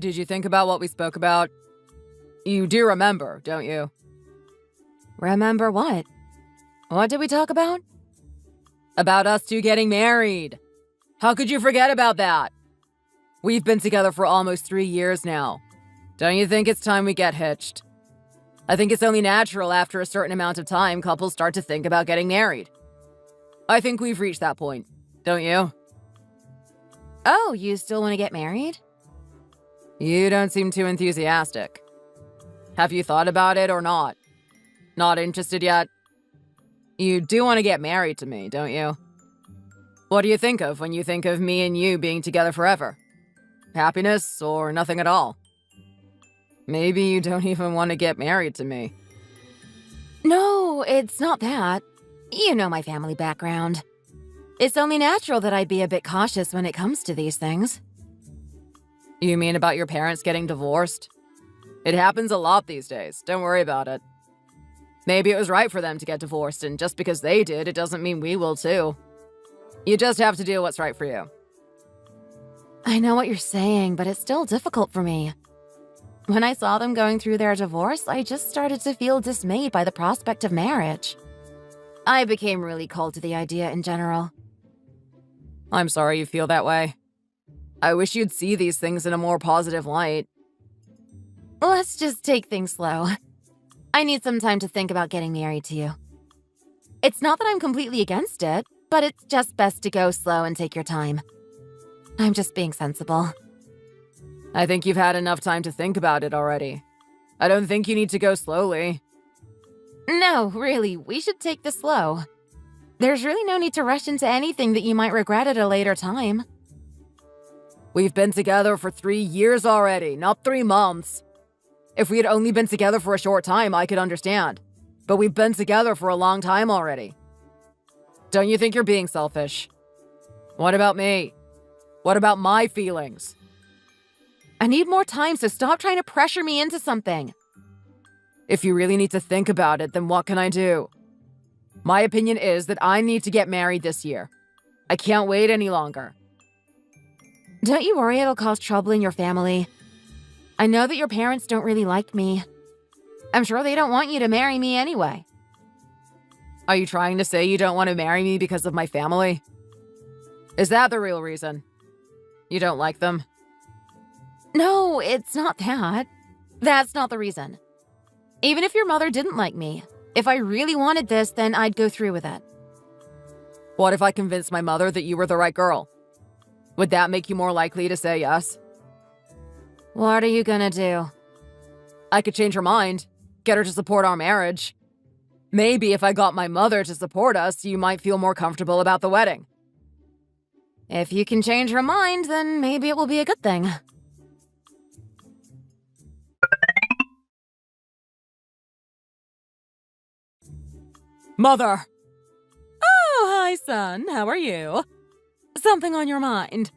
did you think about what we spoke about? You do remember, don't you? Remember what? What did we talk about? About us two getting married. How could you forget about that? We've been together for almost 3 years now. Don't you think it's time we get hitched? I think it's only natural after a certain amount of time couples start to think about getting married. I think we've reached that point, don't you? Oh, you still want to get married? You don't seem too enthusiastic. Have you thought about it or not? Not interested yet? You do want to get married to me, don't you? What do you think of when you think of me and you being together forever? Happiness or nothing at all? Maybe you don't even want to get married to me. No, it's not that. You know my family background. It's only natural that I'd be a bit cautious when it comes to these things. You mean about your parents getting divorced? It happens a lot these days. Don't worry about it. Maybe it was right for them to get divorced, and just because they did, it doesn't mean we will too. You just have to do what's right for you. I know what you're saying, but it's still difficult for me. When I saw them going through their divorce, I just started to feel dismayed by the prospect of marriage. I became really cold to the idea in general. I'm sorry you feel that way. I wish you'd see these things in a more positive light. Let's just take things slow. I need some time to think about getting married to you. It's not that I'm completely against it, but it's just best to go slow and take your time. I'm just being sensible. I think you've had enough time to think about it already. I don't think you need to go slowly. No, really, we should take this slow. There's really no need to rush into anything that you might regret at a later time. We've been together for 3 years already, not 3 months. If we had only been together for a short time, I could understand. But we've been together for a long time already. Don't you think you're being selfish? What about me? What about my feelings? I need more time, so stop trying to pressure me into something. If you really need to think about it, then what can I do? My opinion is that I need to get married this year. I can't wait any longer. Don't you worry it'll cause trouble in your family. I know that your parents don't really like me. I'm sure they don't want you to marry me anyway. Are you trying to say you don't want to marry me because of my family? Is that the real reason? You don't like them? No, it's not that. That's not the reason. Even if your mother didn't like me, if I really wanted this, then I'd go through with it. What if I convinced my mother that you were the right girl? Would that make you more likely to say yes? What are you gonna do? I could change her mind, get her to support our marriage. Maybe if I got my mother to support us, you might feel more comfortable about the wedding. If you can change her mind, then maybe it will be a good thing. Mother! Oh, hi, son. How are you? Something on your mind?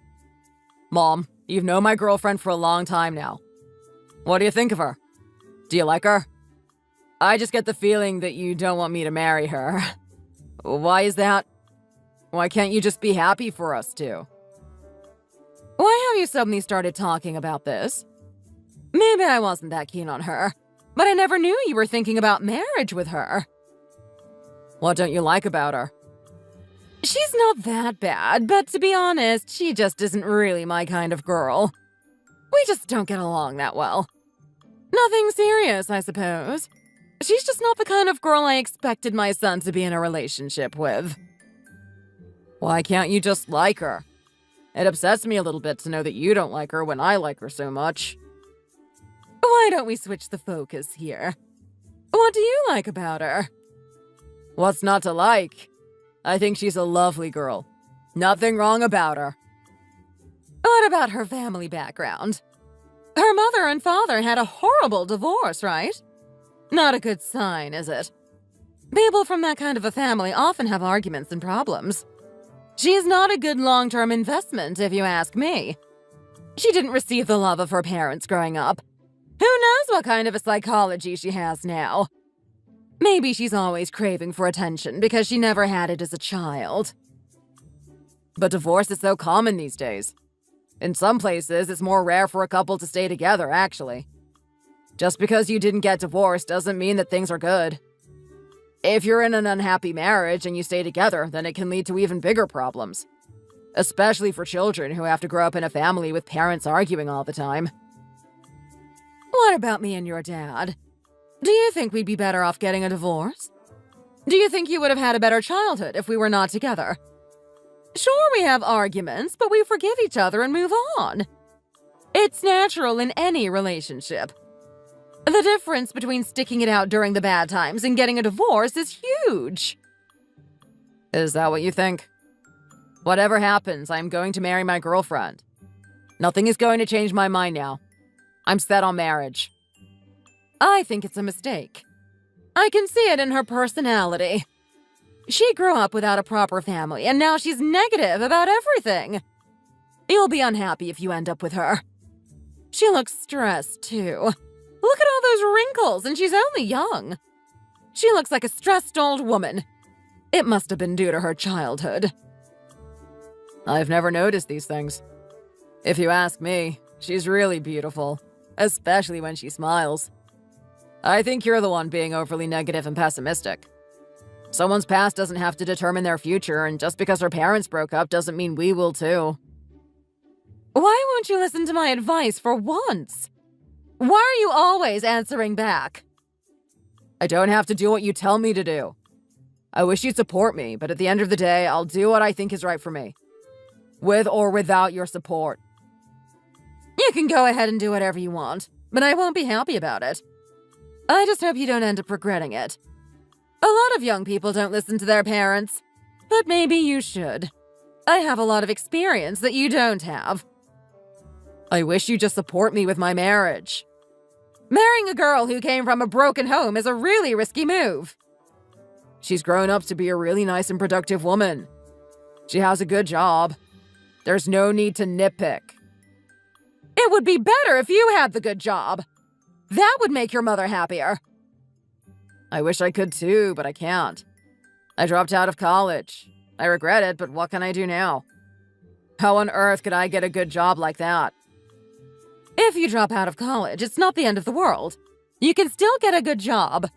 Mom, you've known my girlfriend for a long time now. What do you think of her? Do you like her? I just get the feeling that you don't want me to marry her. Why is that? Why can't you just be happy for us two? Why have you suddenly started talking about this? Maybe I wasn't that keen on her, but I never knew you were thinking about marriage with her. What don't you like about her? She's not that bad, but to be honest, she just isn't really my kind of girl. We just don't get along that well. Nothing serious, I suppose. She's just not the kind of girl I expected my son to be in a relationship with. Why can't you just like her? It upsets me a little bit to know that you don't like her when I like her so much. Why don't we switch the focus here? What do you like about her? What's not to like? I think she's a lovely girl. Nothing wrong about her. What about her family background? Her mother and father had a horrible divorce, right? Not a good sign, is it? People from that kind of a family often have arguments and problems. She's not a good long-term investment, if you ask me. She didn't receive the love of her parents growing up. Who knows what kind of a psychology she has now? Maybe she's always craving for attention because she never had it as a child. But divorce is so common these days. In some places, it's more rare for a couple to stay together, actually. Just because you didn't get divorced doesn't mean that things are good. If you're in an unhappy marriage and you stay together, then it can lead to even bigger problems. Especially for children who have to grow up in a family with parents arguing all the time. What about me and your dad? Do you think we'd be better off getting a divorce? Do you think you would have had a better childhood if we were not together? Sure, we have arguments, but we forgive each other and move on. It's natural in any relationship. The difference between sticking it out during the bad times and getting a divorce is huge. Is that what you think? Whatever happens, I'm going to marry my girlfriend. Nothing is going to change my mind now. I'm set on marriage. I think it's a mistake. I can see it in her personality. She grew up without a proper family, and now she's negative about everything. You'll be unhappy if you end up with her. She looks stressed, too. Look at all those wrinkles, and she's only young. She looks like a stressed old woman. It must have been due to her childhood. I've never noticed these things. If you ask me, she's really beautiful, especially when she smiles. I think you're the one being overly negative and pessimistic. Someone's past doesn't have to determine their future, and just because her parents broke up doesn't mean we will too. Why won't you listen to my advice for once? Why are you always answering back? I don't have to do what you tell me to do. I wish you'd support me, but at the end of the day, I'll do what I think is right for me. With or without your support. You can go ahead and do whatever you want, but I won't be happy about it. I just hope you don't end up regretting it. A lot of young people don't listen to their parents, but maybe you should. I have a lot of experience that you don't have. I wish you'd just support me with my marriage. Marrying a girl who came from a broken home is a really risky move. She's grown up to be a really nice and productive woman. She has a good job. There's no need to nitpick. It would be better if you had the good job. That would make your mother happier. I wish I could too, but I can't. I dropped out of college. I regret it, but what can I do now? How on earth could I get a good job like that? If you drop out of college, it's not the end of the world. You can still get a good job.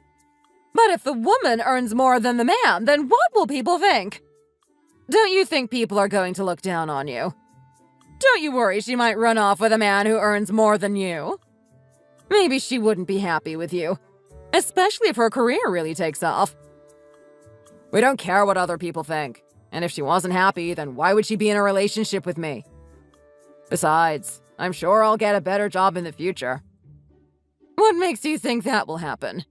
But if the woman earns more than the man, then what will people think? Don't you think people are going to look down on you? Don't you worry she might run off with a man who earns more than you? Maybe she wouldn't be happy with you. Especially if her career really takes off. We don't care what other people think. And if she wasn't happy, then why would she be in a relationship with me? Besides, I'm sure I'll get a better job in the future. What makes you think that will happen?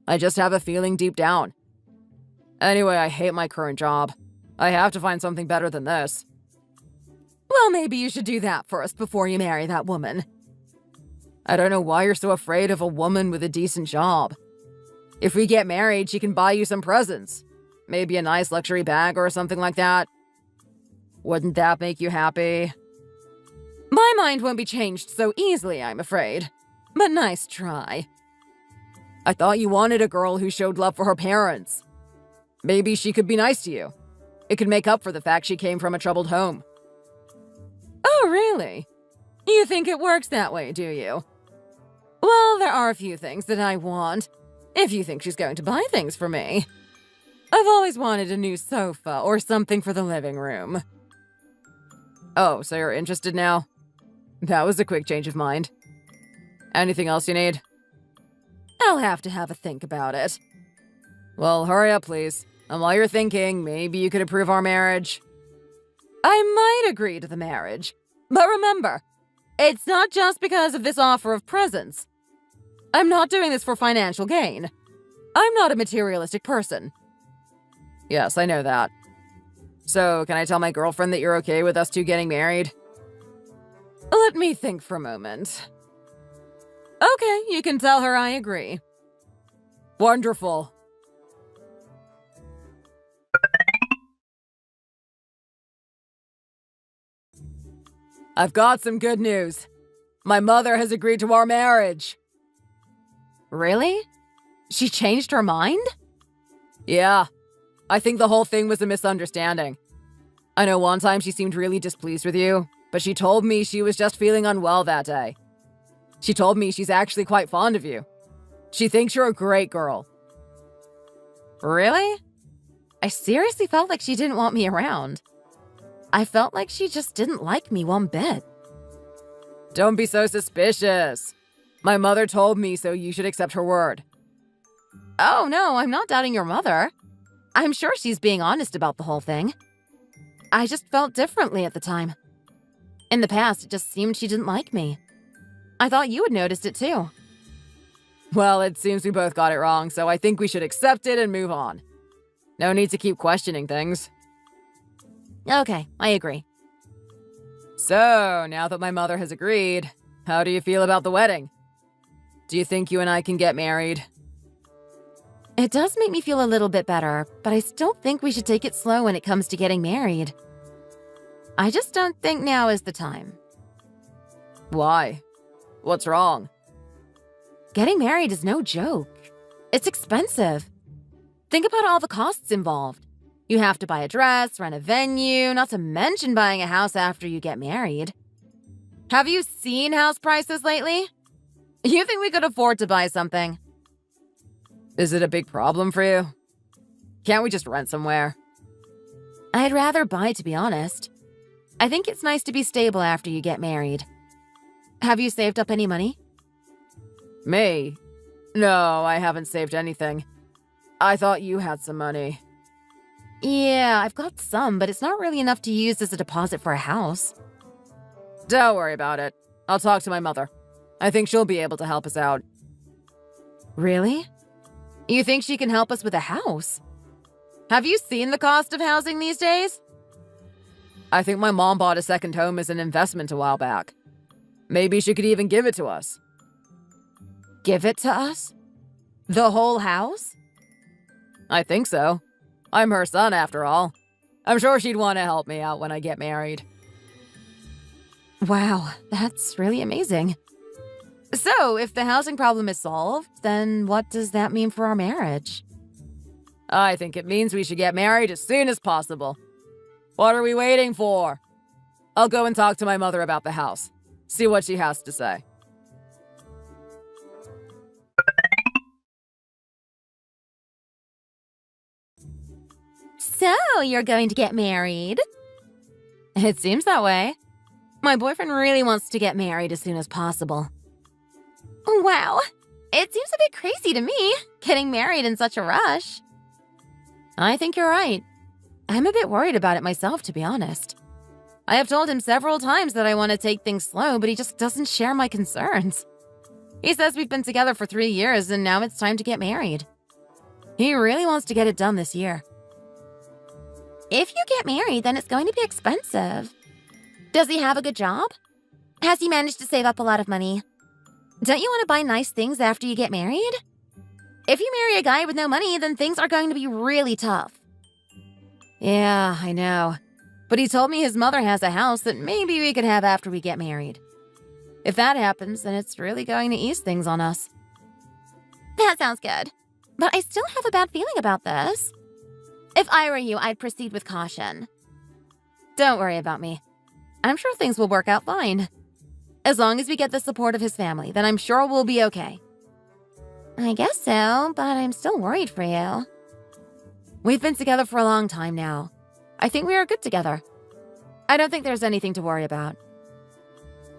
I just have a feeling deep down. Anyway, I hate my current job. I have to find something better than this. Well, maybe you should do that first before you marry that woman. I don't know why you're so afraid of a woman with a decent job. If we get married, she can buy you some presents. Maybe a nice luxury bag or something like that. Wouldn't that make you happy? My mind won't be changed so easily, I'm afraid. But nice try. I thought you wanted a girl who showed love for her parents. Maybe she could be nice to you. It could make up for the fact she came from a troubled home. Oh, really? You think it works that way, do you? Well, there are a few things that I want, if you think she's going to buy things for me. I've always wanted a new sofa or something for the living room. Oh, so you're interested now? That was a quick change of mind. Anything else you need? I'll have to have a think about it. Well, hurry up, please. And while you're thinking, maybe you could approve our marriage. I might agree to the marriage. But remember, it's not just because of this offer of presents. I'm not doing this for financial gain. I'm not a materialistic person. Yes, I know that. So, can I tell my girlfriend that you're okay with us two getting married? Let me think for a moment. Okay, you can tell her I agree. Wonderful. I've got some good news. My mother has agreed to our marriage. Really? She changed her mind? Yeah. I think the whole thing was a misunderstanding. I know one time she seemed really displeased with you, but she told me she was just feeling unwell that day. She told me she's actually quite fond of you. She thinks you're a great girl. Really? I seriously felt like she didn't want me around. I felt like she just didn't like me one bit. Don't be so suspicious. My mother told me, so you should accept her word. Oh no, I'm not doubting your mother. I'm sure she's being honest about the whole thing. I just felt differently at the time. In the past, it just seemed she didn't like me. I thought you had noticed it too. Well, it seems we both got it wrong, so I think we should accept it and move on. No need to keep questioning things. Okay, I agree. So, now that my mother has agreed, how do you feel about the wedding? Do you think you and I can get married? It does make me feel a little bit better, but I still think we should take it slow when it comes to getting married. I just don't think now is the time. Why? What's wrong? Getting married is no joke. It's expensive. Think about all the costs involved. You have to buy a dress, rent a venue, not to mention buying a house after you get married. Have you seen house prices lately? You think we could afford to buy something? Is it a big problem for you? Can't we just rent somewhere? I'd rather buy, to be honest. I think it's nice to be stable after you get married. Have you saved up any money? Me? No, I haven't saved anything. I thought you had some money. Yeah, I've got some, but it's not really enough to use as a deposit for a house. Don't worry about it. I'll talk to my mother. I think she'll be able to help us out. Really? You think she can help us with a house? Have you seen the cost of housing these days? I think my mom bought a second home as an investment a while back. Maybe she could even give it to us. Give it to us? The whole house? I think so. I'm her son, after all. I'm sure she'd want to help me out when I get married. Wow, that's really amazing. So, if the housing problem is solved, then what does that mean for our marriage? I think it means we should get married as soon as possible. What are we waiting for? I'll go and talk to my mother about the house. See what she has to say. So, you're going to get married? It seems that way. My boyfriend really wants to get married as soon as possible. Wow, it seems a bit crazy to me, getting married in such a rush. I think you're right. I'm a bit worried about it myself, to be honest. I have told him several times that I want to take things slow, but he just doesn't share my concerns. He says we've been together for 3 years and now it's time to get married. He really wants to get it done this year. If you get married, then it's going to be expensive. Does he have a good job? Has he managed to save up a lot of money? Don't you want to buy nice things after you get married? If you marry a guy with no money, then things are going to be really tough. Yeah, I know. But he told me his mother has a house that maybe we could have after we get married. If that happens, then it's really going to ease things on us. That sounds good. But I still have a bad feeling about this. If I were you, I'd proceed with caution. Don't worry about me. I'm sure things will work out fine. As long as we get the support of his family, then I'm sure we'll be okay. I guess so, but I'm still worried for you. We've been together for a long time now. I think we are good together. I don't think there's anything to worry about.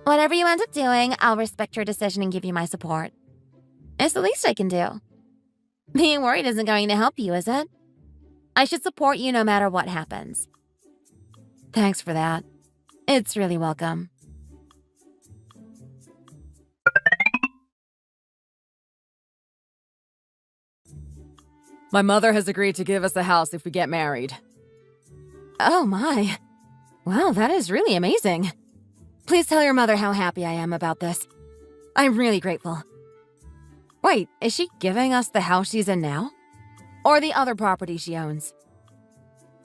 Whatever you end up doing, I'll respect your decision and give you my support. It's the least I can do. Being worried isn't going to help you, is it? I should support you no matter what happens. Thanks for that. It's really welcome. My mother has agreed to give us a house if we get married. Oh my. Wow, that is really amazing. Please tell your mother how happy I am about this. I'm really grateful. Wait, is she giving us the house she's in now? Or the other property she owns?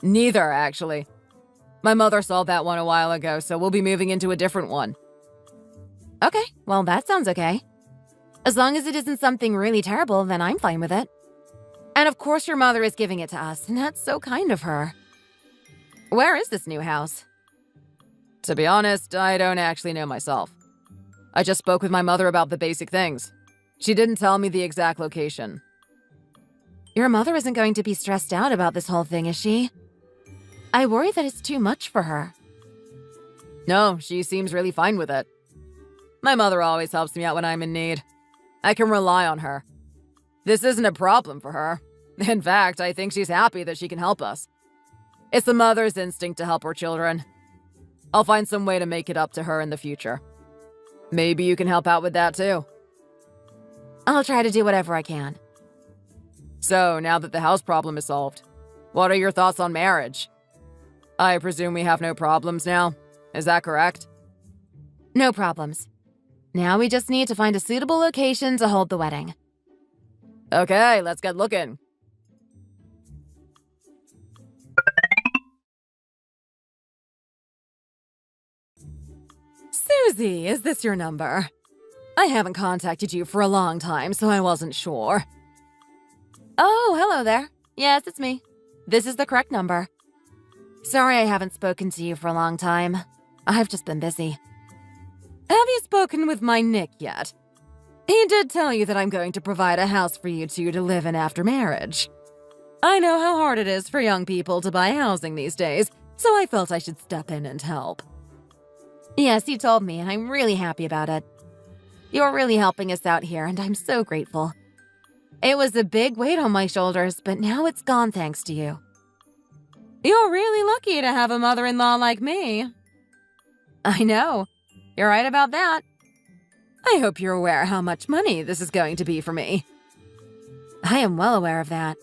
Neither, actually. My mother sold that one a while ago, so we'll be moving into a different one. Okay, well that sounds okay. As long as it isn't something really terrible, then I'm fine with it. And of course your mother is giving it to us, and that's so kind of her. Where is this new house? To be honest, I don't actually know myself. I just spoke with my mother about the basic things. She didn't tell me the exact location. Your mother isn't going to be stressed out about this whole thing, is she? I worry that it's too much for her. No, she seems really fine with it. My mother always helps me out when I'm in need. I can rely on her. This isn't a problem for her. In fact, I think she's happy that she can help us. It's the mother's instinct to help her children. I'll find some way to make it up to her in the future. Maybe you can help out with that too. I'll try to do whatever I can. So, now that the house problem is solved, what are your thoughts on marriage? I presume we have no problems now. Is that correct? No problems. Now we just need to find a suitable location to hold the wedding. Okay, let's get looking. Susie, is this your number? I haven't contacted you for a long time, so I wasn't sure. Oh, hello there. Yes, it's me. This is the correct number. Sorry I haven't spoken to you for a long time. I've just been busy. Have you spoken with my Nick yet? He did tell you that I'm going to provide a house for you two to live in after marriage. I know how hard it is for young people to buy housing these days, so I felt I should step in and help. Yes, you told me, and I'm really happy about it. You're really helping us out here, and I'm so grateful. It was a big weight on my shoulders, but now it's gone thanks to you. You're really lucky to have a mother-in-law like me. I know. You're right about that. I hope you're aware how much money this is going to be for me. I am well aware of that.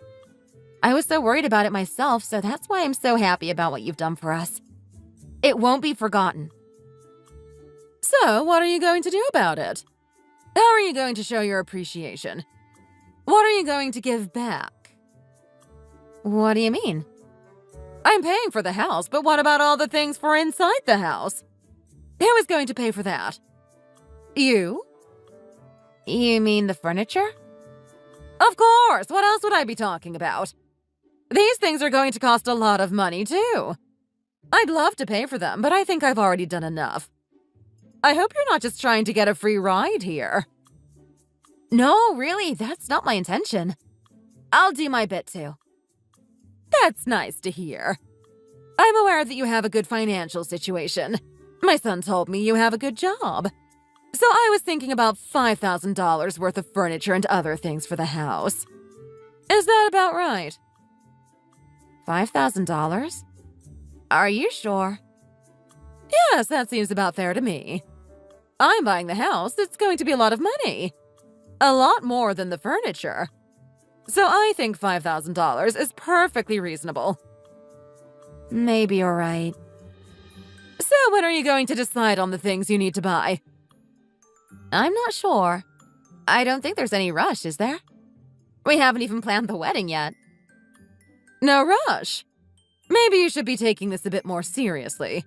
I was so worried about it myself, so that's why I'm so happy about what you've done for us. It won't be forgotten. So, what are you going to do about it? How are you going to show your appreciation? What are you going to give back? What do you mean? I'm paying for the house, but what about all the things for inside the house? Who is going to pay for that? You? You mean the furniture? Of course! What else would I be talking about? These things are going to cost a lot of money, too. I'd love to pay for them, but I think I've already done enough. I hope you're not just trying to get a free ride here. No, really, that's not my intention. I'll do my bit, too. That's nice to hear. I'm aware that you have a good financial situation. My son told me you have a good job. So I was thinking about $5,000 worth of furniture and other things for the house. Is that about right? $5,000? Are you sure? Yes, that seems about fair to me. I'm buying the house. It's going to be a lot of money. A lot more than the furniture. So I think $5,000 is perfectly reasonable. Maybe you're right. So when are you going to decide on the things you need to buy? I'm not sure. I don't think there's any rush, is there? We haven't even planned the wedding yet. No rush. Maybe you should be taking this a bit more seriously.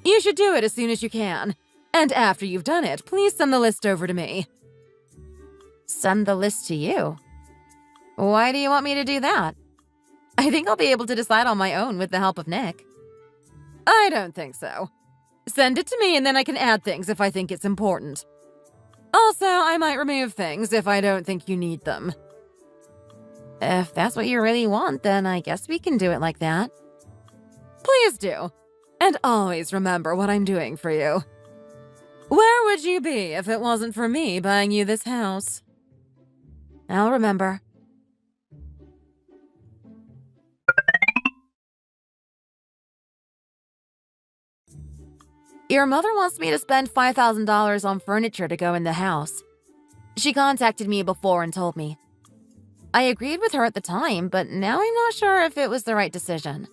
You should do it as soon as you can. And after you've done it, please send the list over to me. Send the list to you? Why do you want me to do that? I think I'll be able to decide on my own with the help of Nick. I don't think so. Send it to me and then I can add things if I think it's important. Also, I might remove things if I don't think you need them. If that's what you really want, then I guess we can do it like that. Please do. And always remember what I'm doing for you. Where would you be if it wasn't for me buying you this house? I'll remember. Your mother wants me to spend $5,000 on furniture to go in the house. She contacted me before and told me. I agreed with her at the time, but now I'm not sure if it was the right decision.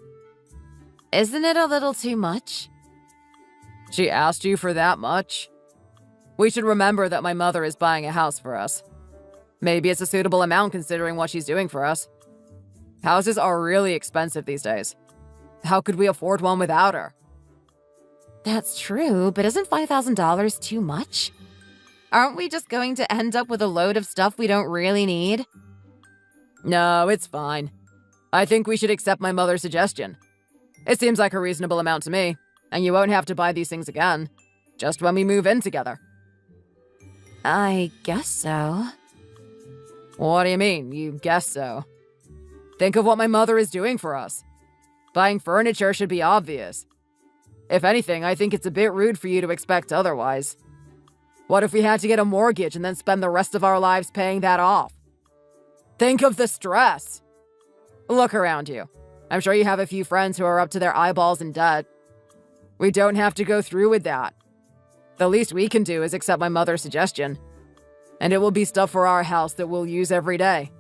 Isn't it a little too much? She asked you for that much? We should remember that my mother is buying a house for us. Maybe it's a suitable amount considering what she's doing for us. Houses are really expensive these days. How could we afford one without her? That's true, but isn't $5,000 too much? Aren't we just going to end up with a load of stuff we don't really need? No, it's fine. I think we should accept my mother's suggestion. It seems like a reasonable amount to me. And you won't have to buy these things again. Just when we move in together. I guess so. What do you mean, you guess so? Think of what my mother is doing for us. Buying furniture should be obvious. If anything, I think it's a bit rude for you to expect otherwise. What if we had to get a mortgage and then spend the rest of our lives paying that off? Think of the stress. Look around you. I'm sure you have a few friends who are up to their eyeballs in debt. We don't have to go through with that. The least we can do is accept my mother's suggestion. And it will be stuff for our house that we'll use every day.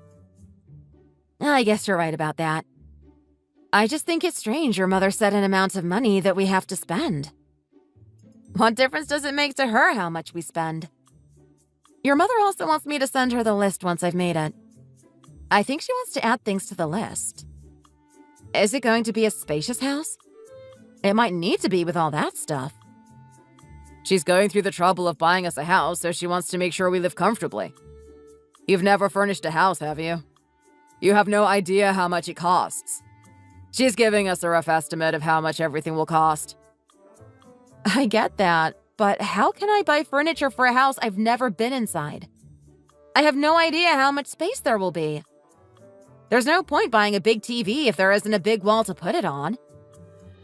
I guess you're right about that. I just think it's strange your mother set an amount of money that we have to spend. What difference does it make to her how much we spend? Your mother also wants me to send her the list once I've made it. I think she wants to add things to the list. Is it going to be a spacious house? It might need to be with all that stuff. She's going through the trouble of buying us a house, so she wants to make sure we live comfortably. You've never furnished a house, have you? You have no idea how much it costs. She's giving us a rough estimate of how much everything will cost. I get that, but how can I buy furniture for a house I've never been inside? I have no idea how much space there will be. There's no point buying a big TV if there isn't a big wall to put it on.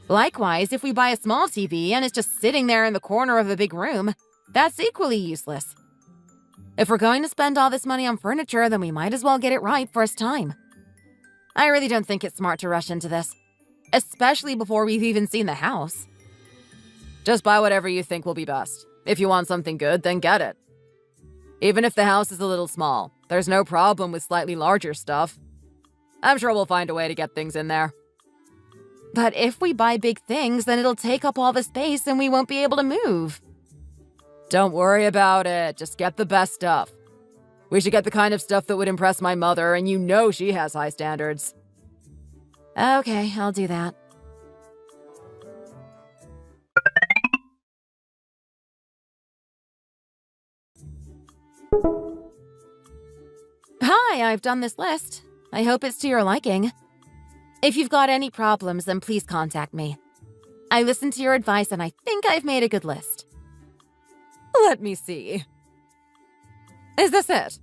Likewise, if we buy a small TV and it's just sitting there in the corner of a big room, that's equally useless. If we're going to spend all this money on furniture, then we might as well get it right first time. I really don't think it's smart to rush into this, especially before we've even seen the house. Just buy whatever you think will be best. If you want something good, then get it. Even if the house is a little small, there's no problem with slightly larger stuff. I'm sure we'll find a way to get things in there. But if we buy big things, then it'll take up all the space and we won't be able to move. Don't worry about it. Just get the best stuff. We should get the kind of stuff that would impress my mother, and you know she has high standards. Okay, I'll do that. Hi, I've done this list. I hope it's to your liking. If you've got any problems, then please contact me. I listened to your advice and I think I've made a good list. Let me see. Is this it?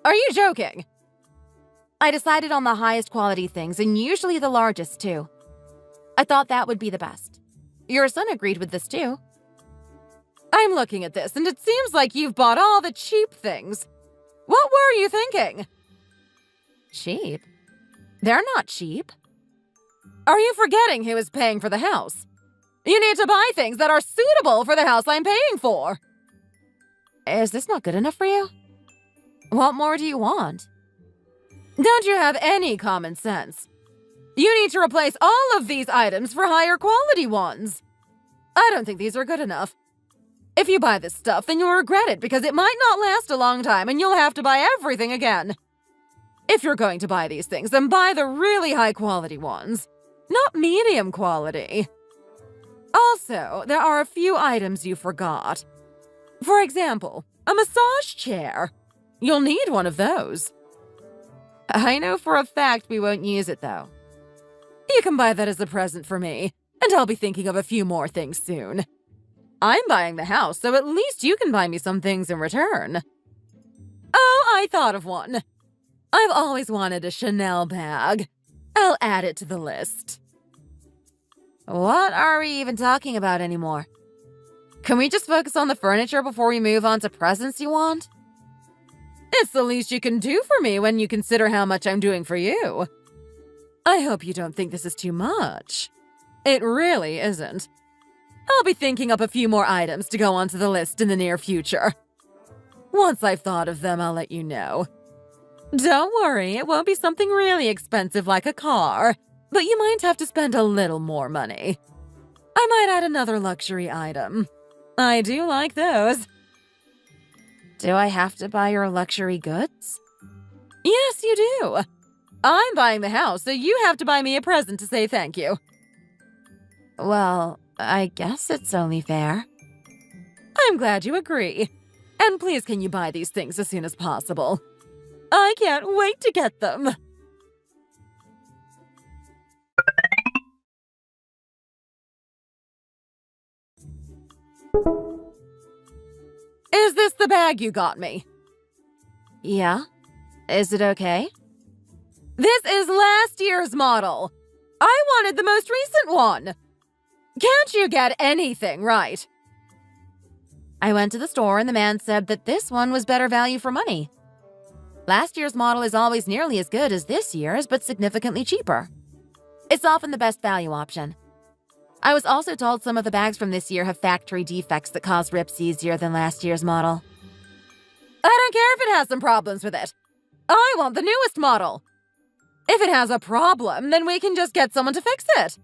Are you joking? I decided on the highest quality things and usually the largest too. I thought that would be the best. Your son agreed with this too. I'm looking at this and it seems like you've bought all the cheap things. What were you thinking? Cheap? They're not cheap. Are you forgetting who is paying for the house? You need to buy things that are suitable for the house I'm paying for. Is this not good enough for you? What more do you want? Don't you have any common sense? You need to replace all of these items for higher quality ones. I don't think these are good enough. If you buy this stuff, then you'll regret it because it might not last a long time and you'll have to buy everything again. If you're going to buy these things, then buy the really high quality ones, not medium quality. Also, there are a few items you forgot. For example, a massage chair. You'll need one of those. I know for a fact we won't use it, though. You can buy that as a present for me, and I'll be thinking of a few more things soon. I'm buying the house, so at least you can buy me some things in return. Oh, I thought of one. I've always wanted a Chanel bag. I'll add it to the list. What are we even talking about anymore? Can we just focus on the furniture before we move on to presents you want? It's the least you can do for me when you consider how much I'm doing for you. I hope you don't think this is too much. It really isn't. I'll be thinking up a few more items to go onto the list in the near future. Once I've thought of them, I'll let you know. Don't worry, it won't be something really expensive like a car, but you might have to spend a little more money. I might add another luxury item. I do like those. Do I have to buy your luxury goods? Yes, you do. I'm buying the house, so you have to buy me a present to say thank you. Well, I guess it's only fair. I'm glad you agree. And please can you buy these things as soon as possible? I can't wait to get them. Is this the bag you got me? Yeah? Is it okay? This is last year's model. I wanted the most recent one. Can't you get anything right? I went to the store and the man said that this one was better value for money. Last year's model is always nearly as good as this year's, but significantly cheaper. It's often the best value option. I was also told some of the bags from this year have factory defects that cause rips easier than last year's model. I don't care if it has some problems with it. I want the newest model. If it has a problem, then we can just get someone to fix it.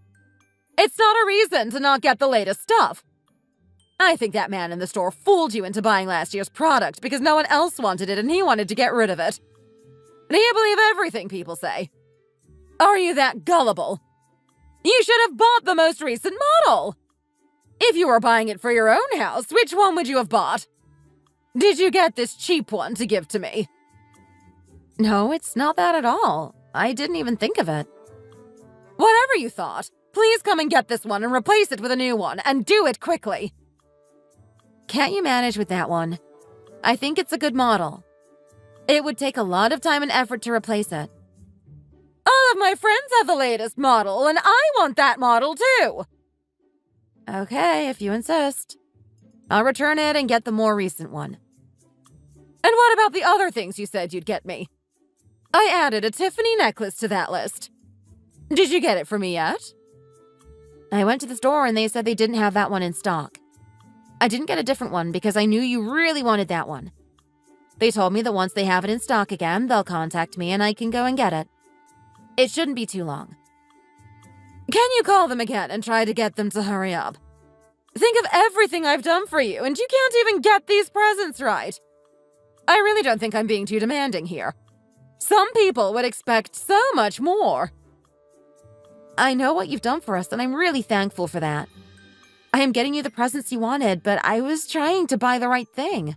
It's not a reason to not get the latest stuff. I think that man in the store fooled you into buying last year's product because no one else wanted it and he wanted to get rid of it. Do you believe everything people say? Are you that gullible? You should have bought the most recent model. If you were buying it for your own house, which one would you have bought? Did you get this cheap one to give to me? No, it's not that at all. I didn't even think of it. Whatever you thought, please come and get this one and replace it with a new one, and do it quickly. Can't you manage with that one? I think it's a good model. It would take a lot of time and effort to replace it. All of my friends have the latest model, and I want that model too. Okay, if you insist. I'll return it and get the more recent one. And what about the other things you said you'd get me? I added a Tiffany necklace to that list. Did you get it for me yet? I went to the store and they said they didn't have that one in stock. I didn't get a different one because I knew you really wanted that one. They told me that once they have it in stock again, they'll contact me and I can go and get it. It shouldn't be too long. Can you call them again and try to get them to hurry up? Think of everything I've done for you, and you can't even get these presents right. I really don't think I'm being too demanding here. Some people would expect so much more. I know what you've done for us, and I'm really thankful for that. I am getting you the presents you wanted, but I was trying to buy the right thing.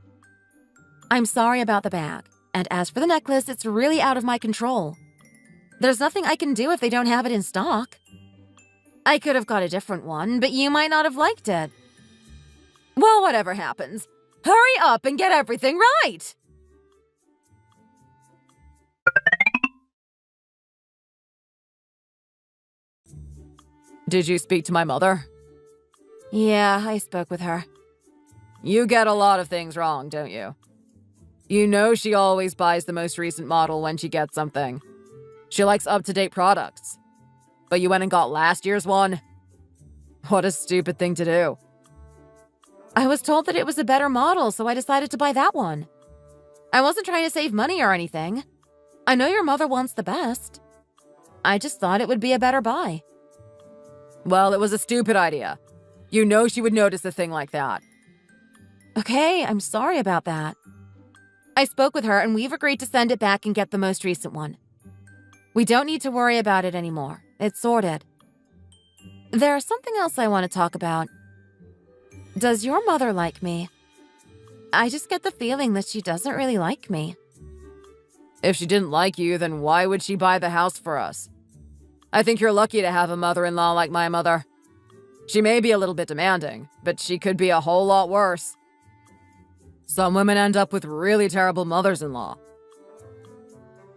I'm sorry about the bag, and as for the necklace, it's really out of my control. There's nothing I can do if they don't have it in stock. I could have got a different one, but you might not have liked it. Well, whatever happens, hurry up and get everything right! Did you speak to my mother? Yeah, I spoke with her. You get a lot of things wrong, don't you? You know she always buys the most recent model when she gets something. She likes up-to-date products. But you went and got last year's one? What a stupid thing to do. I was told that it was a better model, so I decided to buy that one. I wasn't trying to save money or anything. I know your mother wants the best. I just thought it would be a better buy. Well, it was a stupid idea. You know she would notice a thing like that. Okay, I'm sorry about that. I spoke with her and we've agreed to send it back and get the most recent one. We don't need to worry about it anymore. It's sorted. There's something else I want to talk about. Does your mother like me? I just get the feeling that she doesn't really like me. If she didn't like you, then why would she buy the house for us? I think you're lucky to have a mother-in-law like my mother. She may be a little bit demanding, but she could be a whole lot worse. Some women end up with really terrible mothers-in-law.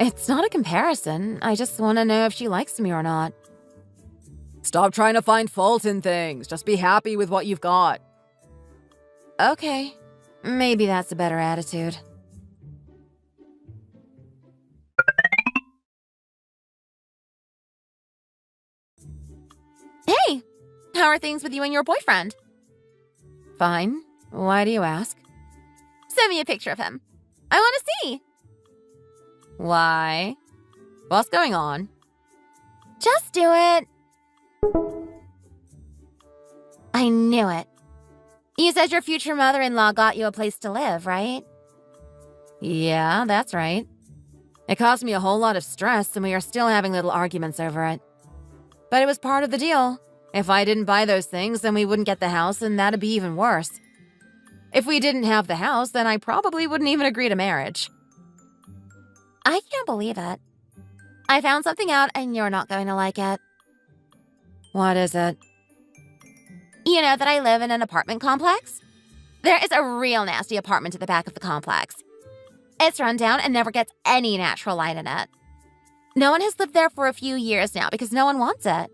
It's not a comparison. I just want to know if she likes me or not. Stop trying to find fault in things. Just be happy with what you've got. Okay. Maybe that's a better attitude. Hey! How are things with you and your boyfriend? Fine. Why do you ask? Send me a picture of him. I want to see. Why? What's going on? Just do it. I knew it. You said your future mother-in-law got you a place to live, right? Yeah, that's right. It caused me a whole lot of stress, and we are still having little arguments over it. But it was part of the deal. If I didn't buy those things, then we wouldn't get the house, and that'd be even worse. If we didn't have the house, then I probably wouldn't even agree to marriage. I can't believe it. I found something out, and you're not going to like it. What is it? You know that I live in an apartment complex? There is a real nasty apartment at the back of the complex. It's run down and never gets any natural light in it. No one has lived there for a few years now because no one wants it.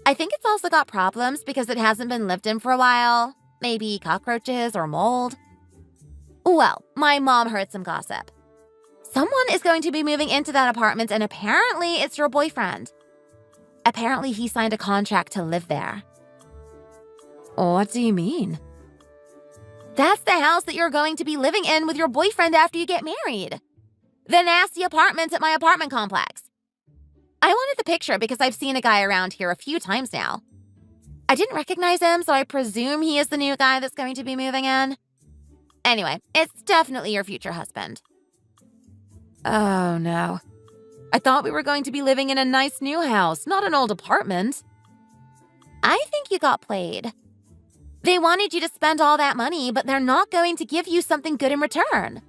I think it's also got problems because it hasn't been lived in for a while. Maybe cockroaches or mold. Well, my mom heard some gossip. Someone is going to be moving into that apartment and apparently it's your boyfriend. Apparently he signed a contract to live there. What do you mean? That's the house that you're going to be living in with your boyfriend after you get married. The nasty apartment at my apartment complex. I wanted the picture because I've seen a guy around here a few times now. I didn't recognize him, so I presume he is the new guy that's going to be moving in. Anyway, it's definitely your future husband. Oh, no. I thought we were going to be living in a nice new house, not an old apartment. I think you got played. They wanted you to spend all that money, but they're not going to give you something good in return.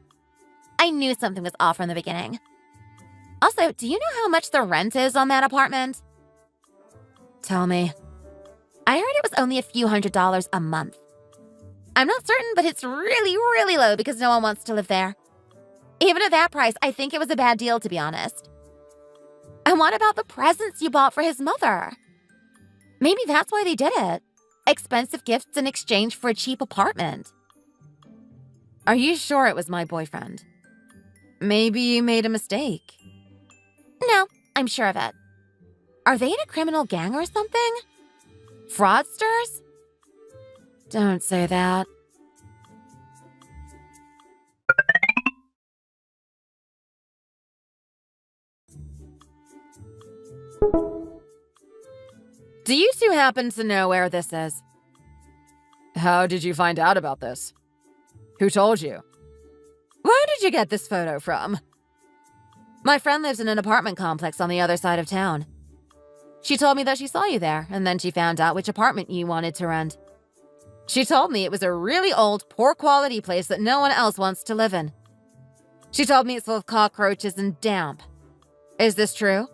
I knew something was off from the beginning. Also, do you know how much the rent is on that apartment? Tell me. I heard it was only a few $100s a month. I'm not certain, but it's really, really low because no one wants to live there. Even at that price, I think it was a bad deal, to be honest. And what about the presents you bought for his mother? Maybe that's why they did it. Expensive gifts in exchange for a cheap apartment. Are you sure it was my boyfriend? Maybe you made a mistake. No, I'm sure of it. Are they in a criminal gang or something? Fraudsters? Don't say that. Do you two happen to know where this is? How did you find out about this? Who told you? Where did you get this photo from? My friend lives in an apartment complex on the other side of town. She told me that she saw you there, and then she found out which apartment you wanted to rent. She told me it was a really old, poor-quality place that no one else wants to live in. She told me it's full of cockroaches and damp. Is this true?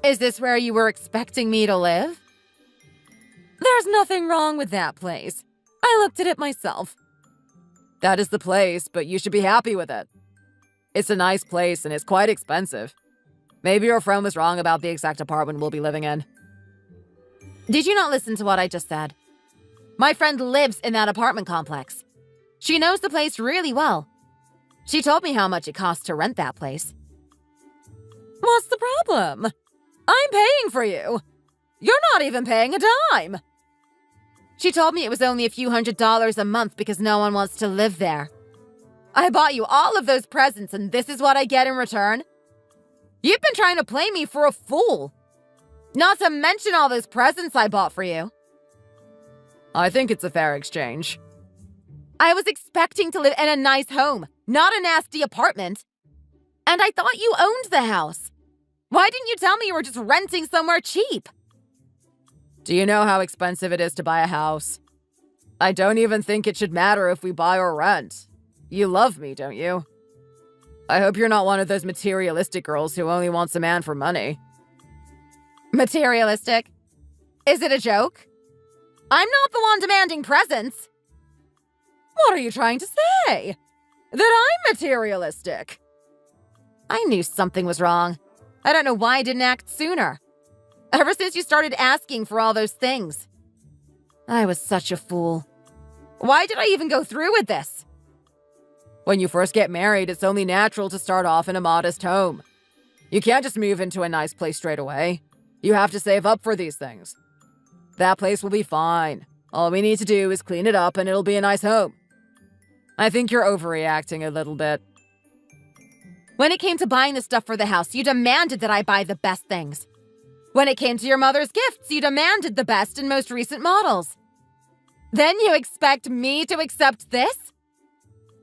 Is this where you were expecting me to live? There's nothing wrong with that place. I looked at it myself. That is the place, but you should be happy with it. It's a nice place and it's quite expensive. Maybe your friend was wrong about the exact apartment we'll be living in. Did you not listen to what I just said? My friend lives in that apartment complex. She knows the place really well. She told me how much it costs to rent that place. What's the problem? I'm paying for you. You're not even paying a dime. She told me it was only a few $100s a month because no one wants to live there. I bought you all of those presents and this is what I get in return? You've been trying to play me for a fool. Not to mention all those presents I bought for you. I think it's a fair exchange. I was expecting to live in a nice home, not a nasty apartment. And I thought you owned the house. Why didn't you tell me you were just renting somewhere cheap? Do you know how expensive it is to buy a house? I don't even think it should matter if we buy or rent. You love me, don't you? I hope you're not one of those materialistic girls who only wants a man for money. Materialistic? Is it a joke? I'm not the one demanding presents. What are you trying to say? That I'm materialistic? I knew something was wrong. I don't know why I didn't act sooner. Ever since you started asking for all those things. I was such a fool. Why did I even go through with this? When you first get married, it's only natural to start off in a modest home. You can't just move into a nice place straight away. You have to save up for these things. That place will be fine. All we need to do is clean it up and it'll be a nice home. I think you're overreacting a little bit. When it came to buying the stuff for the house, you demanded that I buy the best things. When it came to your mother's gifts, you demanded the best and most recent models. Then you expect me to accept this?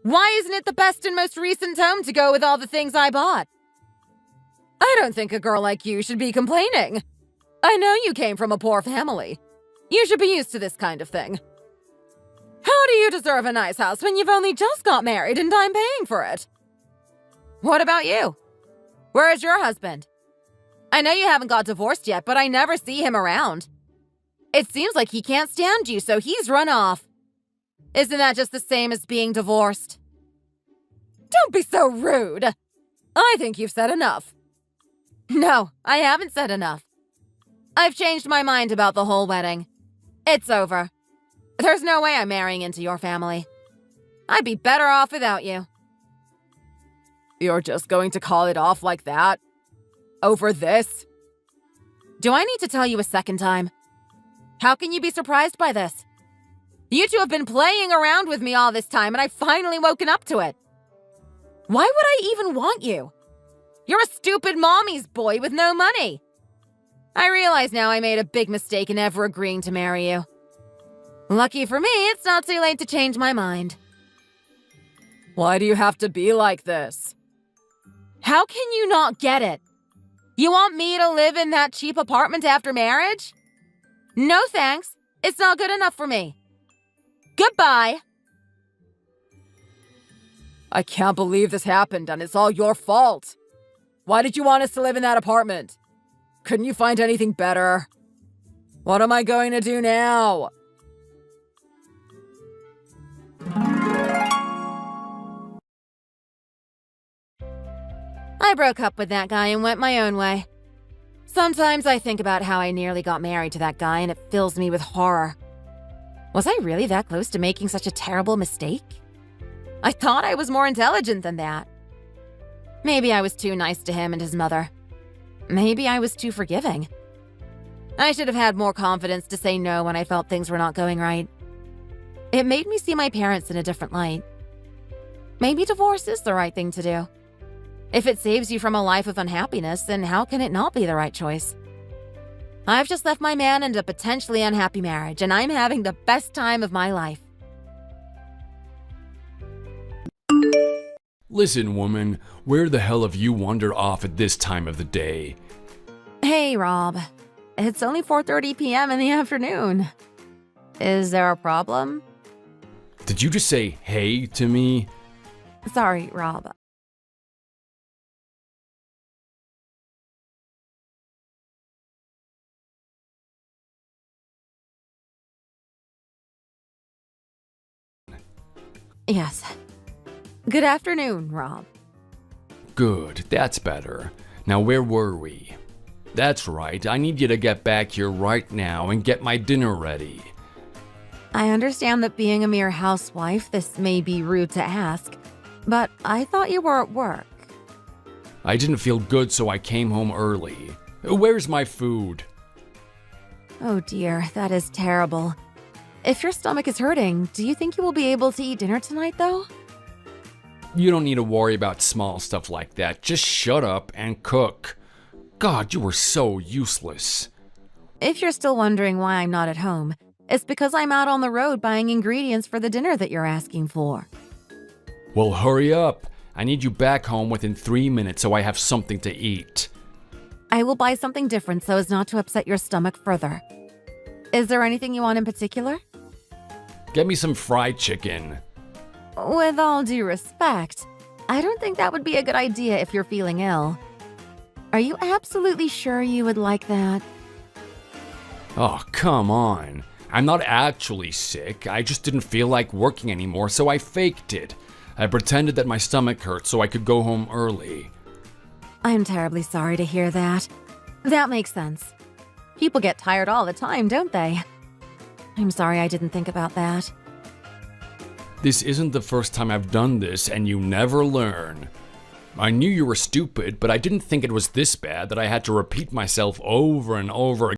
Why isn't it the best and most recent home to go with all the things I bought? I don't think a girl like you should be complaining. I know you came from a poor family. You should be used to this kind of thing. How do you deserve a nice house when you've only just got married and I'm paying for it? What about you? Where is your husband? I know you haven't got divorced yet, but I never see him around. It seems like he can't stand you, so he's run off. Isn't that just the same as being divorced? Don't be so rude. I think you've said enough. No, I haven't said enough. I've changed my mind about the whole wedding. It's over. There's no way I'm marrying into your family. I'd be better off without you. You're just going to call it off like that? Over this? Do I need to tell you a second time? How can you be surprised by this? You two have been playing around with me all this time, and I've finally woken up to it. Why would I even want you? You're a stupid mommy's boy with no money. I realize now I made a big mistake in ever agreeing to marry you. Lucky for me, it's not too late to change my mind. Why do you have to be like this? How can you not get it? You want me to live in that cheap apartment after marriage? No thanks. It's not good enough for me. Goodbye. I can't believe this happened, and it's all your fault. Why did you want us to live in that apartment? Couldn't you find anything better? What am I going to do now? I broke up with that guy and went my own way. Sometimes I think about how I nearly got married to that guy and it fills me with horror. Was I really that close to making such a terrible mistake? I thought I was more intelligent than that. Maybe I was too nice to him and his mother. Maybe I was too forgiving. I should have had more confidence to say no when I felt things were not going right. It made me see my parents in a different light. Maybe divorce is the right thing to do. If it saves you from a life of unhappiness, then how can it not be the right choice? I've just left my man in a potentially unhappy marriage, and I'm having the best time of my life. Listen, woman, where the hell have you wandered off at this time of the day? Hey, Rob. It's only 4:30 p.m. in the afternoon. Is there a problem? Did you just say hey to me? Sorry, Rob. Yes. Good afternoon, Rob. Good, that's better. Now where were we? That's right, I need you to get back here right now and get my dinner ready. I understand that being a mere housewife, this may be rude to ask, but I thought you were at work. I didn't feel good, so I came home early. Where's my food? Oh dear, that is terrible. If your stomach is hurting, do you think you will be able to eat dinner tonight, though? You don't need to worry about small stuff like that. Just shut up and cook. God, you were so useless. If you're still wondering why I'm not at home, it's because I'm out on the road buying ingredients for the dinner that you're asking for. Well, hurry up. I need you back home within 3 minutes so I have something to eat. I will buy something different so as not to upset your stomach further. Is there anything you want in particular? Get me some fried chicken. With all due respect, I don't think that would be a good idea if you're feeling ill. Are you absolutely sure you would like that? Oh, come on. I'm not actually sick. I just didn't feel like working anymore, so I faked it. I pretended that my stomach hurt so I could go home early. I'm terribly sorry to hear that. That makes sense. People get tired all the time, don't they? I'm sorry I didn't think about that. This isn't the first time I've done this, and you never learn. I knew you were stupid, but I didn't think it was this bad that I had to repeat myself over and over again.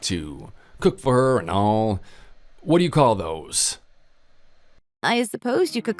to cook for her and all. What do you call those? I suppose you could.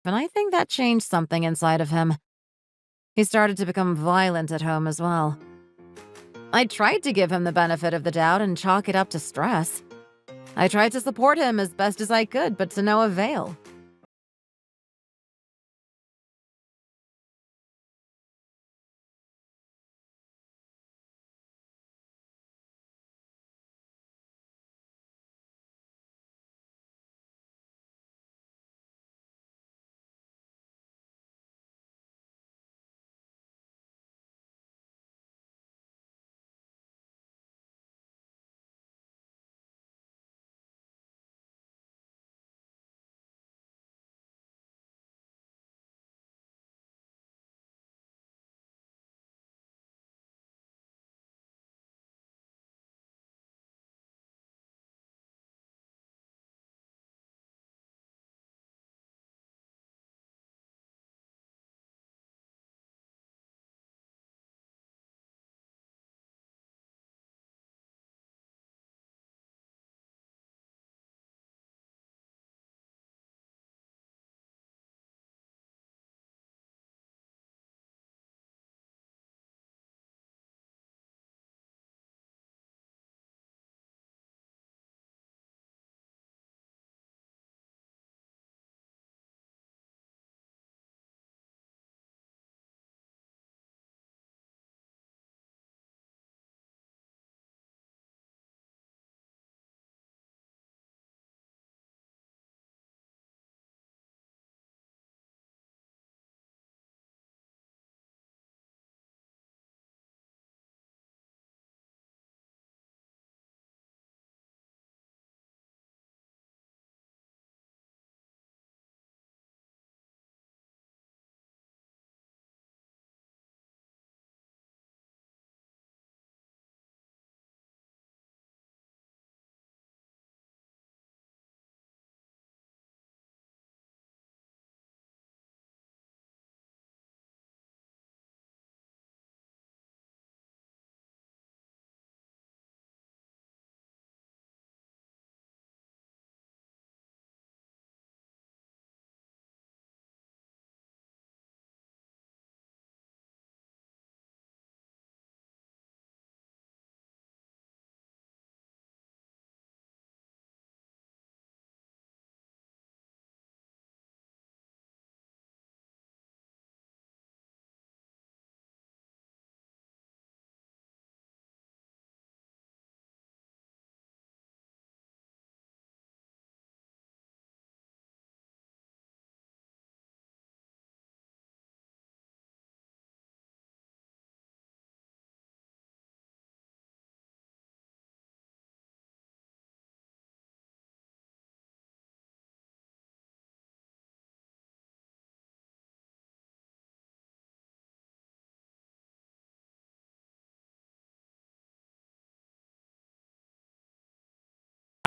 And I think that changed something inside of him. He started to become violent at home as well. I tried to give him the benefit of the doubt and chalk it up to stress. I tried to support him as best as I could, but to no avail.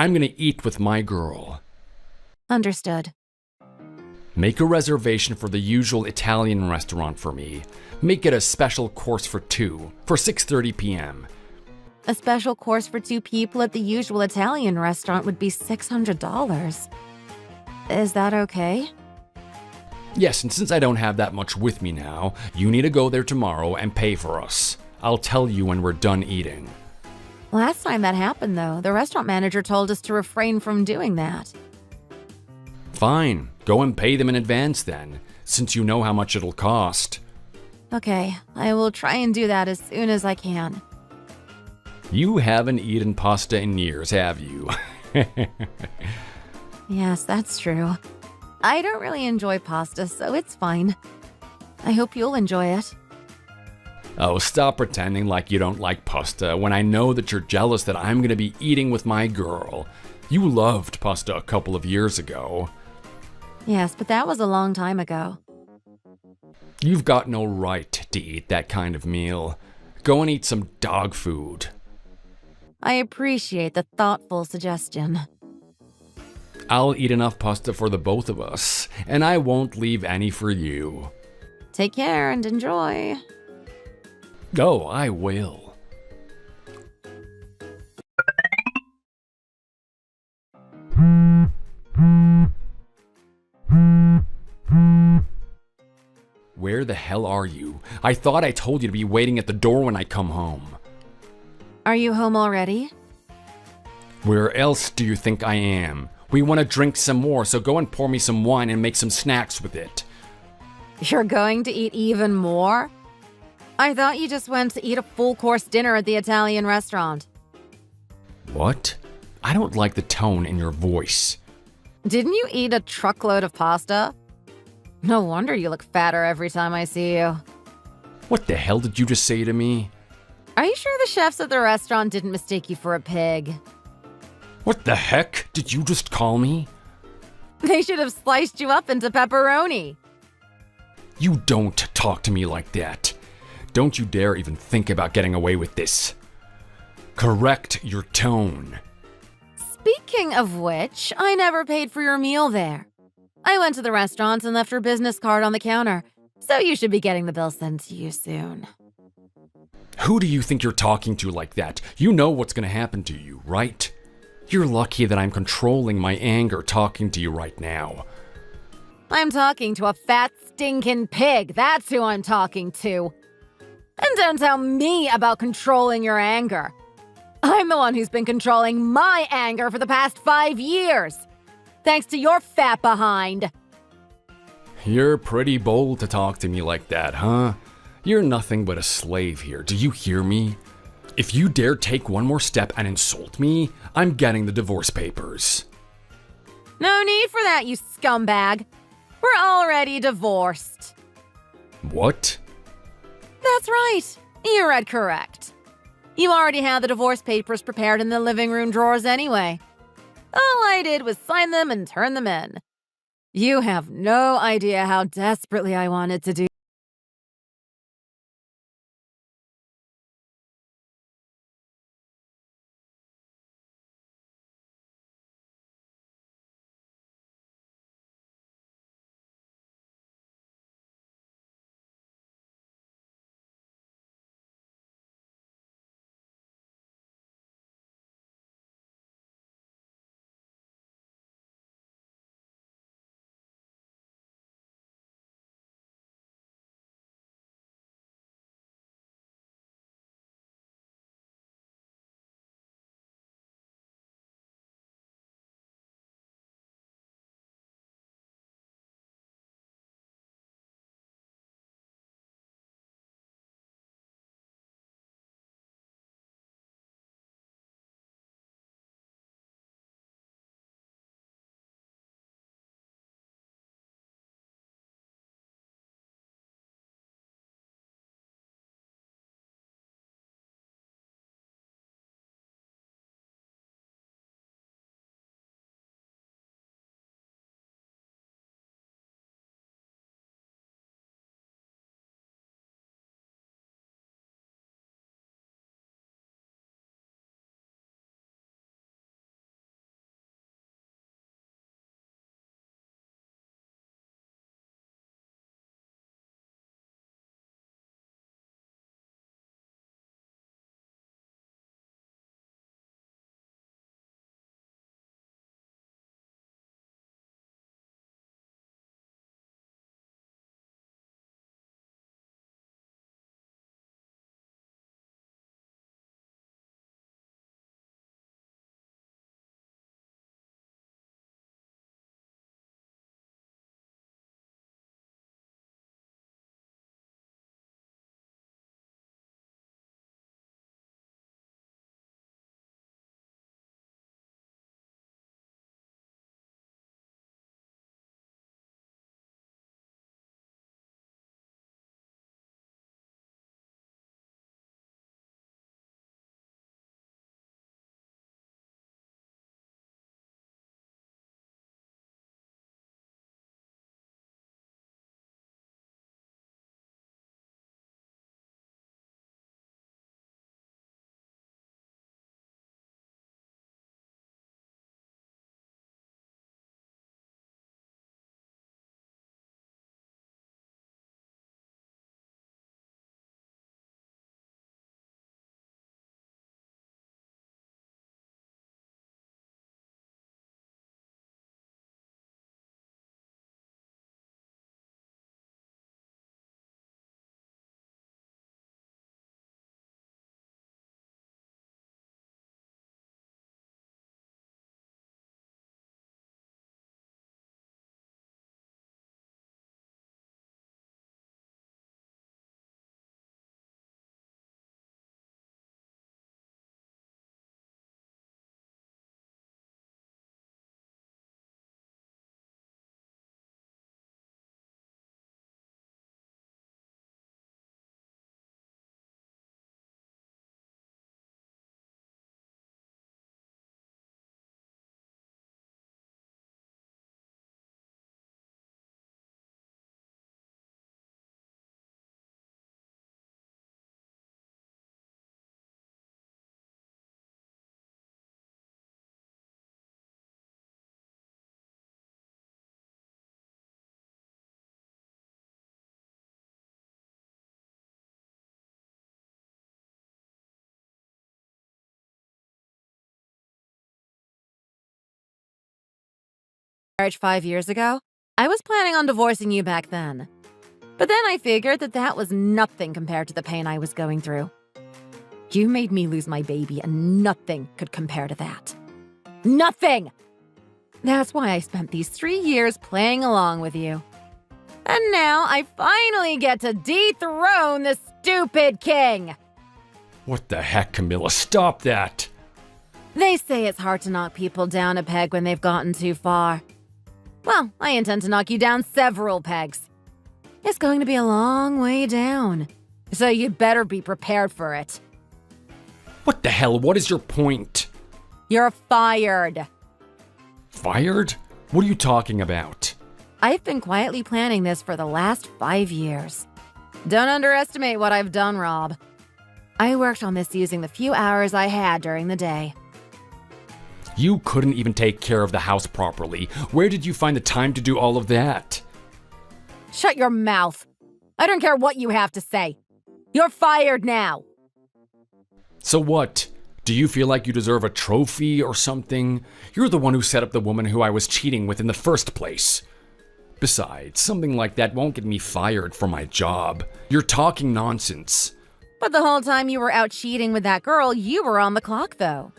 I'm gonna eat with my girl. Understood. Make a reservation for the usual Italian restaurant for me. Make it a special course for two, for 6:30 p.m. A special course for 2 people at the usual Italian restaurant would be $600. Is that okay? Yes, and since I don't have that much with me now, you need to go there tomorrow and pay for us. I'll tell you when we're done eating. Last time that happened, though, the restaurant manager told us to refrain from doing that. Fine, go and pay them in advance then, since you know how much it'll cost. Okay, I will try and do that as soon as I can. You haven't eaten pasta in years, have you? Yes, that's true. I don't really enjoy pasta, so it's fine. I hope you'll enjoy it. Oh, stop pretending like you don't like pasta when I know that you're jealous that I'm gonna be eating with my girl. You loved pasta a couple of years ago. Yes, but that was a long time ago. You've got no right to eat that kind of meal. Go and eat some dog food. I appreciate the thoughtful suggestion. I'll eat enough pasta for the both of us, and I won't leave any for you. Take care and enjoy. Oh, I will. Where the hell are you? I thought I told you to be waiting at the door when I come home. Are you home already? Where else do you think I am? We want to drink some more, so go and pour me some wine and make some snacks with it. You're going to eat even more? I thought you just went to eat a full-course dinner at the Italian restaurant. What? I don't like the tone in your voice. Didn't you eat a truckload of pasta? No wonder you look fatter every time I see you. What the hell did you just say to me? Are you sure the chefs at the restaurant didn't mistake you for a pig? What the heck did you just call me? They should have sliced you up into pepperoni. You don't talk to me like that. Don't you dare even think about getting away with this. Correct your tone. Speaking of which, I never paid for your meal there. I went to the restaurant and left your business card on the counter, so you should be getting the bill sent to you soon. Who do you think you're talking to like that? You know what's gonna happen to you, right? You're lucky that I'm controlling my anger talking to you right now. I'm talking to a fat, stinking pig. That's who I'm talking to. And don't tell me about controlling your anger. I'm the one who's been controlling my anger for the past 5 years. Thanks to your fat behind. You're pretty bold to talk to me like that, huh? You're nothing but a slave here, do you hear me? If you dare take one more step and insult me, I'm getting the divorce papers. No need for that, you scumbag. We're already divorced. What? That's right. You read correct. You already had the divorce papers prepared in the living room drawers anyway. All I did was sign them and turn them in. You have no idea how desperately I wanted to do marriage 5 years ago, I was planning on divorcing you back then. But then I figured that was nothing compared to the pain I was going through. You made me lose my baby, and nothing could compare to that. Nothing! That's why I spent these 3 years playing along with you. And now I finally get to dethrone the stupid king! What the heck, Camilla? Stop that! They say it's hard to knock people down a peg when they've gotten too far. Well, I intend to knock you down several pegs. It's going to be a long way down, so you better be prepared for it. What the hell? What is your point? You're fired. Fired? What are you talking about? I've been quietly planning this for the last 5 years. Don't underestimate what I've done, Rob. I worked on this using the few hours I had during the day. You couldn't even take care of the house properly. Where did you find the time to do all of that? Shut your mouth. I don't care what you have to say. You're fired now. So what? Do you feel like you deserve a trophy or something? You're the one who set up the woman who I was cheating with in the first place. Besides, something like that won't get me fired from my job. You're talking nonsense. But the whole time you were out cheating with that girl, you were on the clock, though.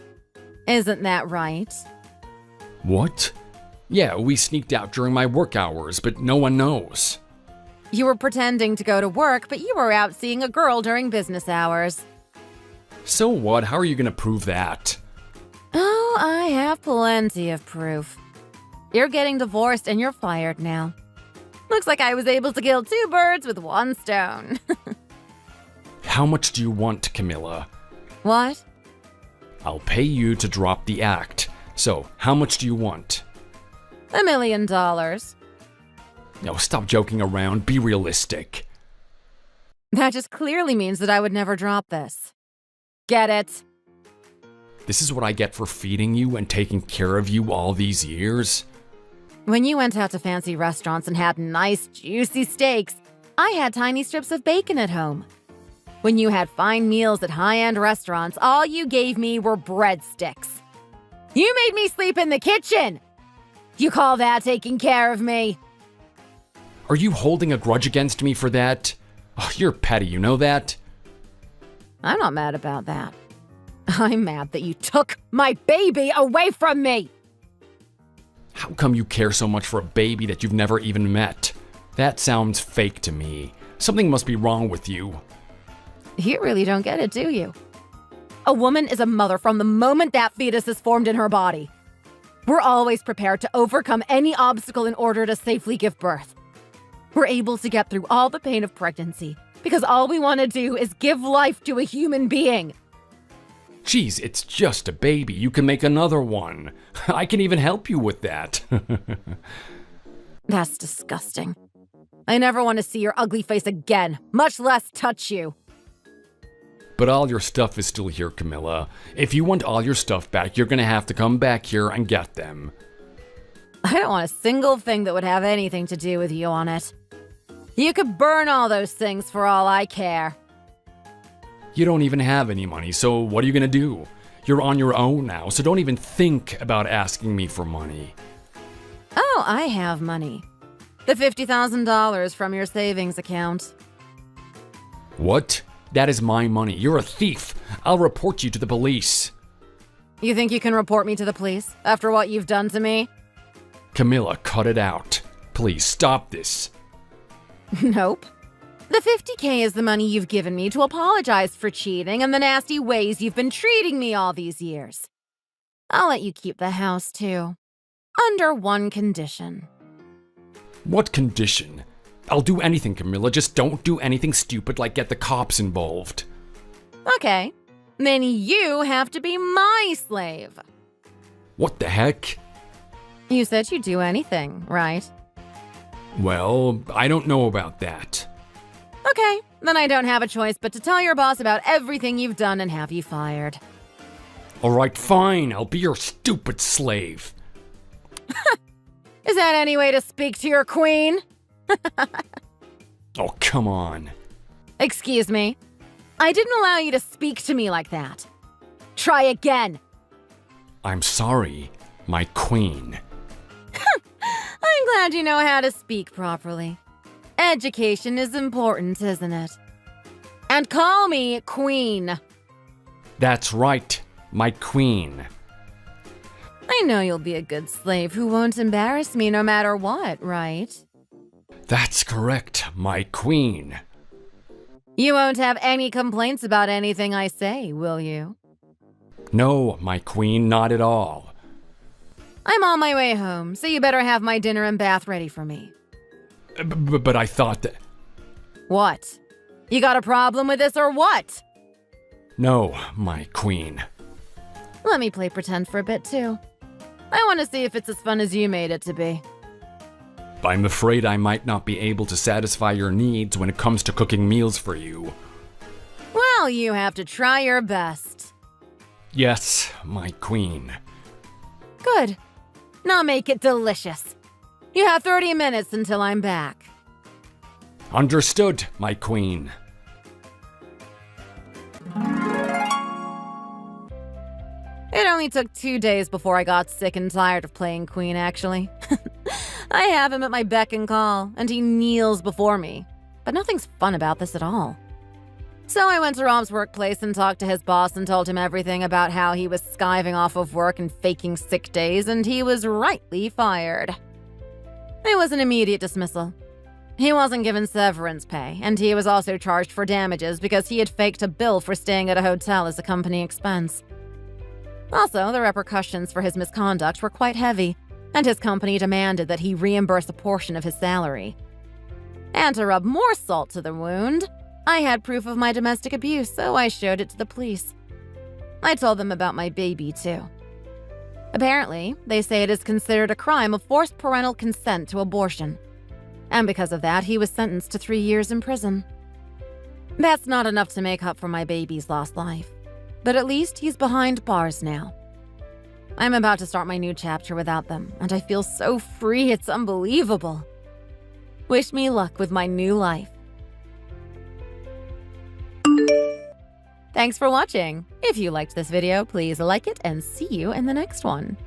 Isn't that right? What? Yeah, we sneaked out during my work hours, but no one knows. You were pretending to go to work, but you were out seeing a girl during business hours. So what? How are you gonna prove that? Oh, I have plenty of proof. You're getting divorced and you're fired now. Looks like I was able to kill 2 birds with 1 stone. How much do you want, Camilla? What? I'll pay you to drop the act. So, how much do you want? $1 million. No, stop joking around. Be realistic. That just clearly means that I would never drop this. Get it? This is what I get for feeding you and taking care of you all these years? When you went out to fancy restaurants and had nice, juicy steaks, I had tiny strips of bacon at home. When you had fine meals at high-end restaurants, all you gave me were breadsticks. You made me sleep in the kitchen! You call that taking care of me? Are you holding a grudge against me for that? Oh, you're petty, you know that? I'm not mad about that. I'm mad that you took my baby away from me! How come you care so much for a baby that you've never even met? That sounds fake to me. Something must be wrong with you. You really don't get it, do you? A woman is a mother from the moment that fetus is formed in her body. We're always prepared to overcome any obstacle in order to safely give birth. We're able to get through all the pain of pregnancy because all we want to do is give life to a human being. Geez, it's just a baby. You can make another one. I can even help you with that. That's disgusting. I never want to see your ugly face again, much less touch you. But all your stuff is still here, Camilla. If you want all your stuff back, you're gonna have to come back here and get them. I don't want a single thing that would have anything to do with you on it. You could burn all those things for all I care. You don't even have any money, so what are you gonna do? You're on your own now, so don't even think about asking me for money. Oh, I have money. The $50,000 from your savings account. What? That is my money. You're a thief. I'll report you to the police. You think you can report me to the police after what you've done to me? Camilla, cut it out. Please stop this. Nope. The $50K is the money you've given me to apologize for cheating and the nasty ways you've been treating me all these years. I'll let you keep the house, too. Under one condition. What condition? I'll do anything, Camilla. Just don't do anything stupid like get the cops involved. Okay. Then you have to be my slave. What the heck? You said you'd do anything, right? Well, I don't know about that. Okay, then I don't have a choice but to tell your boss about everything you've done and have you fired. Alright, fine. I'll be your stupid slave. Is that any way to speak to your queen? Oh, come on. Excuse me. I didn't allow you to speak to me like that. Try again. I'm sorry, my queen. Glad you know how to speak properly. Education is important, isn't it? And call me Queen. That's right, my queen. I know you'll be a good slave who won't embarrass me no matter what, right? That's correct, my queen. You won't have any complaints about anything I say, will you? No, my queen, not at all. I'm on my way home, so you better have my dinner and bath ready for me. But I thought that... What? You got a problem with this or what? No, my queen. Let me play pretend for a bit, too. I want to see if it's as fun as you made it to be. I'm afraid I might not be able to satisfy your needs when it comes to cooking meals for you. Well, you have to try your best. Yes, my queen. Good. Now make it delicious. You have 30 minutes until I'm back. Understood, my queen. It only took 2 days before I got sick and tired of playing Queen, actually. I have him at my beck and call, and he kneels before me. But nothing's fun about this at all. So I went to Rob's workplace and talked to his boss and told him everything about how he was skiving off of work and faking sick days, and he was rightly fired. It was an immediate dismissal. He wasn't given severance pay, and he was also charged for damages because he had faked a bill for staying at a hotel as a company expense. Also, the repercussions for his misconduct were quite heavy, and his company demanded that he reimburse a portion of his salary. And to rub more salt to the wound, I had proof of my domestic abuse, so I showed it to the police. I told them about my baby, too. Apparently, they say it is considered a crime of forced parental consent to abortion. And because of that, he was sentenced to 3 years in prison. That's not enough to make up for my baby's lost life. But at least he's behind bars now. I'm about to start my new chapter without them, and I feel so free it's unbelievable. Wish me luck with my new life. Thanks for watching. If you liked this video, please like it and see you in the next one.